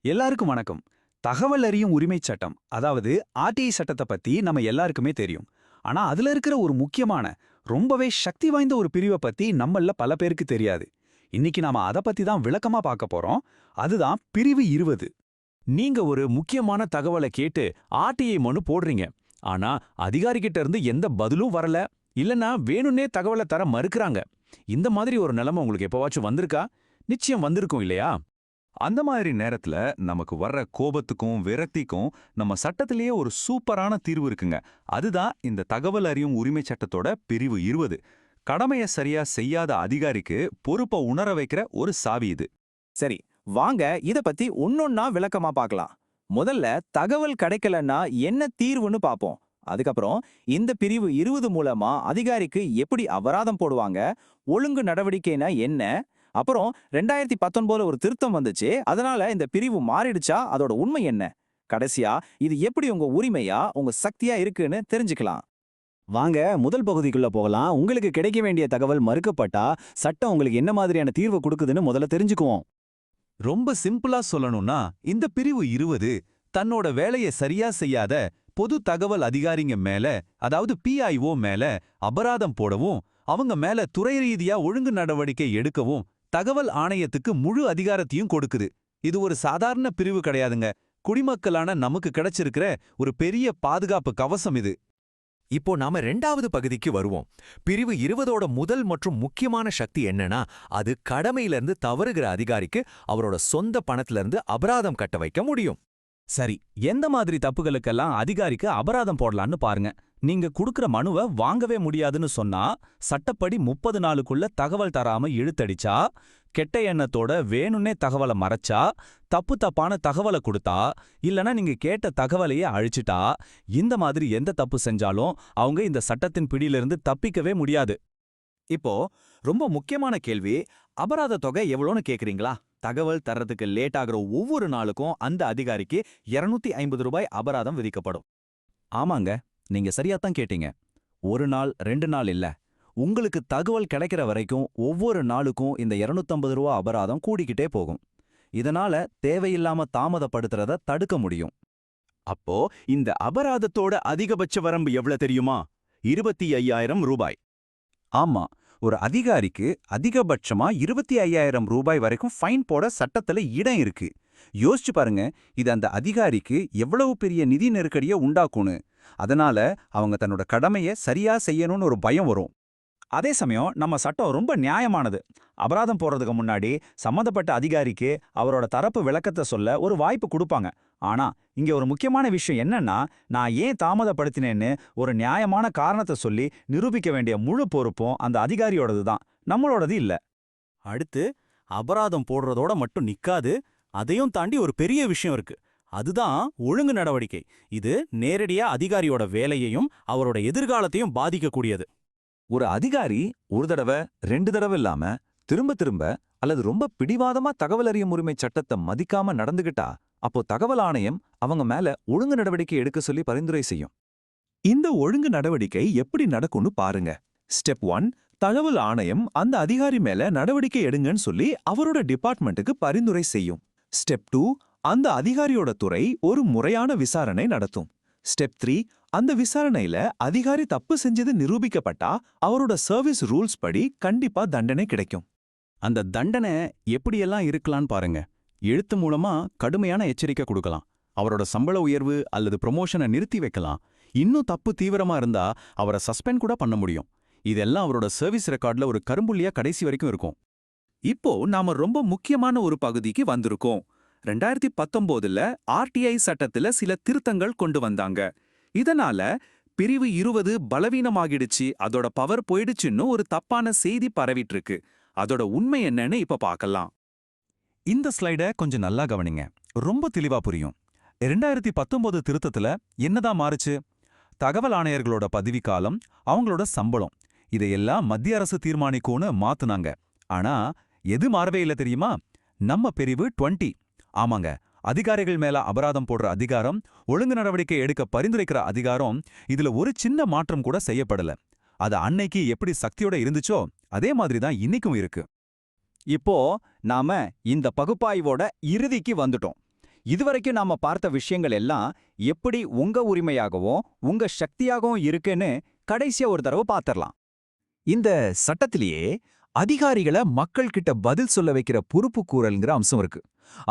எல்லாருக்கும் வணக்கம். தகவல் அறியும் உரிமைச் சட்டம், அதாவது ஆர்டிஐ சட்டத்தை பத்தி நம்ம எல்லாருக்குமே தெரியும். ஆனா அதுல இருக்கிற ஒரு முக்கியமான, ரொம்பவே சக்தி வாய்ந்த ஒரு பிரிவை பத்தி நம்மள பல பேருக்கு தெரியாது. இன்னைக்கு நாம அத பத்தி தான் விளக்கமா பார்க்க போறோம். அதுதான் பிரிவு 20. நீங்க ஒரு முக்கியமான தகவலை கேட்டு ஆர்டிஐ மனு போடுறீங்க. ஆனா அதிகாரிகிட்ட இருந்து எந்த பதிலும் வரல, இல்லனா வேணும்னே தகவலை தர மறுக்கறாங்க. இந்த மாதிரி ஒரு நிலைமை உங்களுக்கு எப்பவாச்சும் வந்திருக்கா? நிச்சயம் வந்திருக்கும் இல்லையா? அந்த மாதிரி நேரத்துல நமக்கு வர்ற கோபத்துக்கும் விரக்திக்கும் நம்ம சட்டத்திலேயே ஒரு சூப்பரான தீர்வு இருக்குங்க. அதுதான் இந்த தகவல் அறியும் உரிமை சட்டத்தோட பிரிவு 20. கடமையை சரியா செய்யாத அதிகாரிக்கு பொறுப்பை உணர வைக்கிற ஒரு சாவி இது. சரி, வாங்க இத பத்தி ஒன்னொன்னா விளக்கமா பார்க்கலாம். முதல்ல தகவல் கிடைக்கலன்னா என்ன தீர்வுன்னு பார்ப்போம். அதுக்கப்புறம் இந்த பிரிவு 20 மூலமா அதிகாரிக்கு எப்படி அபராதம் போடுவாங்க, ஒழுங்கு நடவடிக்கைனா என்ன, அப்புறம் 2019 ஒரு திருத்தம் வந்துச்சு, அதனால இந்த பிரிவு மாறிடுச்சா, அதோட உண்மை என்ன, கடைசியா இது எப்படி உங்க உரிமையா உங்க சக்தியா இருக்குன்னு தெரிஞ்சுக்கலாம். வாங்க முதல் பகுதிக்குள்ள போகலாம். உங்களுக்கு கிடைக்க வேண்டிய தகவல் மறுக்கப்பட்டா சட்டம் உங்களுக்கு என்ன மாதிரியான தீர்வு கொடுக்குதுன்னு முதல்ல தெரிஞ்சுக்குவோம். ரொம்ப சிம்பிளா சொல்லணும்னா, இந்த பிரிவு 20 தன்னோட வேலையை சரியா செய்யாத பொது தகவல் அதிகாரிங்க மேல, அதாவது பிஐஓ மேல அபராதம் போடவும், அவங்க மேல துறை ரீதியா ஒழுங்கு நடவடிக்கை எடுக்கவும் தகவல் ஆணையத்துக்கு முழு அதிகாரத்தையும் கொடுக்குது. இது ஒரு சாதாரண பிரிவு கிடையாதுங்க. குடிமக்களான நமக்கு கிடைச்சிருக்கிற ஒரு பெரிய பாதுகாப்பு கவசம் இது. இப்போ நாம 2வது பகுதிக்கு வருவோம். பிரிவு 20ஓட முதல் மற்றும் முக்கியமான சக்தி என்னன்னா, அது கடமையிலிருந்து தவறுகிற அதிகாரிக்கு அவரோட சொந்த பணத்திலிருந்து அபராதம் கட்ட வைக்க முடியும். சரி, எந்த மாதிரி தப்புகளுக்கெல்லாம் அதிகாரிக்கு அபராதம் போடலான்னு பாருங்க. நீங்க குடுக்கிற மனுவை வாங்கவே முடியாதுன்னு சொன்னா, சட்டப்படி 30 நாளுக்குள்ள தகவல் தராம இழுத்தடிச்சா, கெட்ட எண்ணத்தோட வேணும்னே தகவலை மறைச்சா, தப்பான தகவலை கொடுத்தா, இல்லனா நீங்க கேட்ட தகவலையே அழிச்சிட்டா, இந்த மாதிரி எந்த தப்பு செஞ்சாலும் அவங்க இந்த சட்டத்தின் பிடியிலிருந்து தப்பிக்கவே முடியாது. இப்போ ரொம்ப முக்கியமான கேள்வி, அபராத தொகை எவ்வளோன்னு கேக்குறீங்களா? தகவல் தர்றதுக்கு லேட் ஆகுற ஒவ்வொரு நாளுக்கும் அந்த அதிகாரிக்கு 250 ரூபாய் அபராதம் விதிக்கப்படும். ஆமாங்க, நீங்க சரியாத்தான் கேட்டீங்க. ஒரு நாள் 2 நாள் இல்ல, உங்களுக்கு தகவல் கிடைக்கிற வரைக்கும் ஒவ்வொரு நாளுக்கும் இந்த 250 ரூபா அபராதம் கூடிக்கிட்டே போகும். இதனால தேவையில்லாம தாமதப்படுத்துறத தடுக்க முடியும். அப்போ இந்த அபராதத்தோட அதிகபட்ச வரம்பு எவ்வளவு தெரியுமா? 25,000 ரூபாய். ஆமா, ஒரு அதிகாரிக்கு அதிகபட்சமா 25,000 ரூபாய் வரைக்கும் ஃபைன் போட சட்டத்துல இடம் இருக்கு. யோசிச்சு பாருங்க, இது அந்த அதிகாரிக்கு எவ்வளவு பெரிய நிதி நெருக்கடியை உண்டாக்கும்னு. அதனால அவங்க தன்னோட கடமையை சரியா செய்யணும்னு ஒரு பயம் வரும். அதே சமயம் நம்ம சட்டம் ரொம்ப நியாயமானது. அபராதம் போடுறதுக்கு முன்னாடி சம்மந்தப்பட்ட அதிகாரிக்கு அவரோட தரப்பு விளக்கத்தை சொல்ல ஒரு வாய்ப்பு கொடுப்பாங்க. ஆனா இங்க ஒரு முக்கியமான விஷயம் என்னன்னா, நான் ஏன் தாமதப்படுத்தினேன்னு ஒரு நியாயமான காரணத்தை சொல்லி நிரூபிக்க வேண்டிய முழு பொறுப்பும் அந்த அதிகாரியோடது தான், நம்மளோடது இல்ல. அடுத்து அபராதம் போடுறதோட மட்டும் நிக்காது, அதையும் தாண்டி ஒரு பெரிய விஷயம் இருக்கு. அதுதான் ஒழுங்கு நடவடிக்கை. இது நேரடியா அதிகாரியோட வேலையையும் அவரோட எதிர்காலத்தையும் பாதிக்கக்கூடியது. ஒரு அதிகாரி ஒரு தடவை 2 தடவை இல்லாம திரும்ப திரும்ப அல்லது ரொம்ப பிடிவாதமா தகவல் அறியும் உரிமை சட்டத்தை மதிக்காம நடந்துகிட்டா, அப்போ தகவல் ஆணையம் அவங்க மேல ஒழுங்கு நடவடிக்கை எடுக்க சொல்லி பரிந்துரை செய்யும். இந்த ஒழுங்கு நடவடிக்கை எப்படி நடக்கும்னு பாருங்க. ஸ்டெப் 1, தகவல் ஆணையம் அந்த அதிகாரி மேல நடவடிக்கை எடுங்கன்னு சொல்லி அவரோட டிபார்ட்மெண்ட்டுக்கு பரிந்துரை செய்யும். ஸ்டெப் 2, அந்த அதிகாரியோட துறை ஒரு முறையான விசாரணை நடத்தும். ஸ்டெப் 3, அந்த விசாரணையில அதிகாரி தப்பு செஞ்சது நிரூபிக்கப்பட்டா அவரோட சர்வீஸ் ரூல்ஸ் படி கண்டிப்பா தண்டனை கிடைக்கும். அந்த தண்டனை எப்படியெல்லாம் இருக்கலான்னு பாருங்க. எழுத்து மூலமா கடுமையான எச்சரிக்கை கொடுக்கலாம், அவரோட சம்பள உயர்வு அல்லது ப்ரொமோஷனை நிறுத்தி வைக்கலாம், இன்னும் தப்பு தீவிரமா இருந்தா அவரை சஸ்பெண்ட் கூட பண்ண முடியும். இதெல்லாம் அவரோட சர்வீஸ் ரெக்கார்ட்ல ஒரு கரும்புள்ளியா கடைசி வரைக்கும் இருக்கும். இப்போ நாம ரொம்ப முக்கியமான ஒரு பகுதிக்கு வந்திருக்கோம். 2019ல ஆர்டிஐ சட்டத்துல சில திருத்தங்கள் கொண்டு வந்தாங்க. இதனால பிரிவு 20 பலவீனமாகிடுச்சு, அதோட பவர் போயிடுச்சுன்னு ஒரு தப்பான செய்தி பரவிட்டு இருக்கு. அதோட உண்மை என்னன்னு இப்ப பார்க்கலாம். இந்த ஸ்லைட கொஞ்சம் நல்லா கவனிங்க, ரொம்ப தெளிவா புரியும். 2019 திருத்தத்துல என்னதான் மாறுச்சு? தகவல் ஆணையர்களோட பதவிக்காலம், அவங்களோட சம்பளம், இதையெல்லாம் மத்திய அரசு தீர்மானிக்கும்னு மாத்துனாங்க. ஆனா எது மாறவே இல்ல தெரியுமா? நம்ம பிரிவு 20. ஆமாங்க, அதிகாரிகள் மேல அபராதம் போடுற அதிகாரம், ஒழுங்கு நடவடிக்கை எடுக்க பரிந்துரைக்கிற அதிகாரம், இதுல ஒரு சின்ன மாற்றம் கூட செய்யப்படல. அது அன்னைக்கு எப்படி சக்தியோட இருந்துச்சோ அதே மாதிரி தான் இன்னைக்கும் இருக்கு. இப்போ நாம இந்த பகுப்பாய்வோட இறுதிக்கு வந்துட்டோம். இதுவரைக்கும் நாம பார்த்த விஷயங்கள் எல்லாம் எப்படி உங்க உரிமையாகவும் உங்க சக்தியாகவும் இருக்குன்னு கடைசியா ஒரு தடவை பார்த்திடலாம். இந்த சட்டத்திலேயே அதிகாரிகளை மக்கள் கிட்ட பதில் சொல்ல வைக்கிற பொறுப்புக்கூறல்ங்கிற அம்சம் இருக்கு.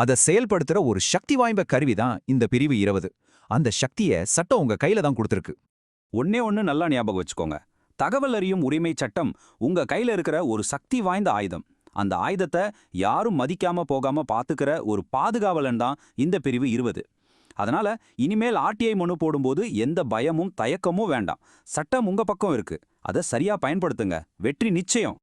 அதை செயல்படுத்துற ஒரு சக்தி வாய்ந்த கருவி தான் இந்த பிரிவு 20. அந்த சக்தியை சட்டம் உங்க கையில தான் கொடுத்திருக்கு. ஒண்ணு நல்லா ஞாபகம் வச்சுக்கோங்க. தகவல் அறியும் உரிமை சட்டம் உங்க கையில இருக்கிற ஒரு சக்தி வாய்ந்த ஆயுதம். அந்த ஆயுதத்தை யாரும் மதிக்காம போகாம பாத்துக்கிற ஒரு பாதுகாவலன் தான் இந்த பிரிவு 20. அதனால இனிமேல் ஆர்டிஐ மனு போடும்போது எந்த பயமும் தயக்கமும் வேண்டாம். சட்டம் உங்க பக்கம் இருக்கு. அதை சரியா பயன்படுத்துங்க. வெற்றி நிச்சயம்.